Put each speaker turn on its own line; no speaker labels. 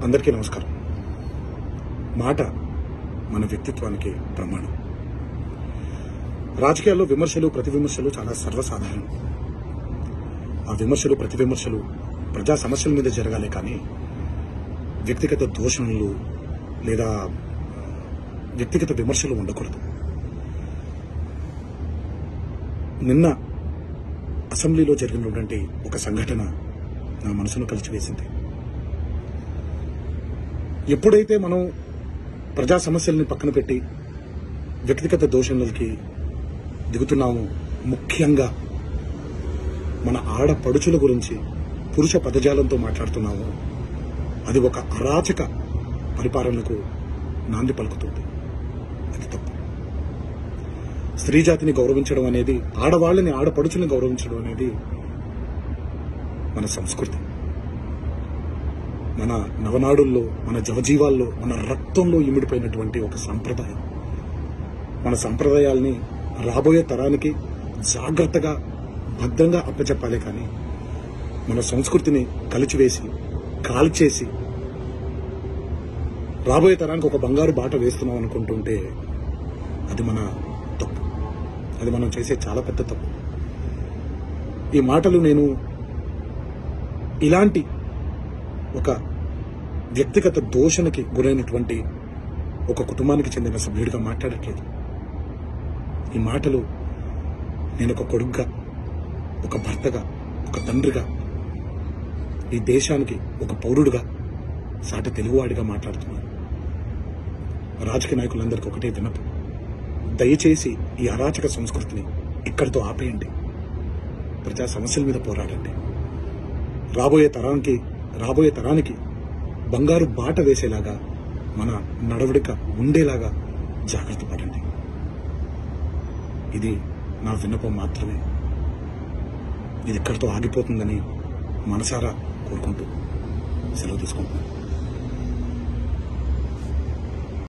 అందరికీ నమస్కారం. మాట మన వ్యక్తిత్వానికి ప్రమాణం. రాజకీయాల్లో విమర్శలు ప్రతి విమర్శలు చాలా సర్వసాధారణం. ఆ విమర్శలు ప్రతి విమర్శలు ప్రజా సమస్యల మీద జరగాలి, కానీ వ్యక్తిగత దూషణలు లేదా వ్యక్తిగత విమర్శలు ఉండకూడదు. నిన్న అసెంబ్లీలో జరిగినటువంటి ఒక సంఘటన నా మనసును కలిచివేసింది. ఎప్పుడైతే మనం ప్రజా సమస్యల్ని పక్కన పెట్టి వ్యక్తిగత దూషణలకి దిగుతున్నామో, ముఖ్యంగా మన ఆడపడుచుల గురించి పురుష పదజాలంతో మాట్లాడుతున్నామో, అది ఒక అరాచక పరిపాలనకు నాంది పలుకుతుంది. అది తప్పు. స్త్రీ జాతిని గౌరవించడం అనేది, ఆడవాళ్ళని ఆడపడుచుల్ని గౌరవించడం అనేది మన సంస్కృతి. మన నవనాడుల్లో, మన జవజీవాల్లో, మన రక్తంలో ఇమిడిపోయినటువంటి ఒక సంప్రదాయం. మన సంప్రదాయాల్ని రాబోయే తరానికి జాగ్రత్తగా భద్రంగా అప్పచెప్పాలి, కానీ మన సంస్కృతిని కలిచివేసి కాల్చేసి రాబోయే తరానికి ఒక బంగారు బాట వేస్తున్నాం అనుకుంటుంటే అది మన తప్పు. అది మనం చేసే చాలా పెద్ద తప్పు. ఈ మాటలు నేను ఇలాంటి ఒక వ్యక్తిగత దోషణకి గురైనటువంటి ఒక కుటుంబానికి చెందిన సభ్యుడిగా మాట్లాడట్లేదు. ఈ మాటలు నేను ఒక కొడుకుగా, ఒక భర్తగా, ఒక తండ్రిగా, ఈ దేశానికి ఒక పౌరుడుగా, సాటి తెలుగువాడిగా మాట్లాడుతున్నాను. రాజకీయ నాయకులందరికీ ఒకటే విన్నపం: దయచేసి ఈ అరాచక సంస్కృతిని ఇక్కడితో ఆపేయండి. ప్రజా సమస్యల మీద పోరాడండి. రాబోయే తరానికి బంగారు బాట వేసేలాగా, మన నడవడిక ఉండేలాగా జాగ్రత్త పడండి. ఇది నా విన్నపం మాత్రమే. ఇది ఇక్కడితో ఆగిపోతుందని మనసారా కోరుకుంటూ సెలవు తీసుకుంటున్నాను.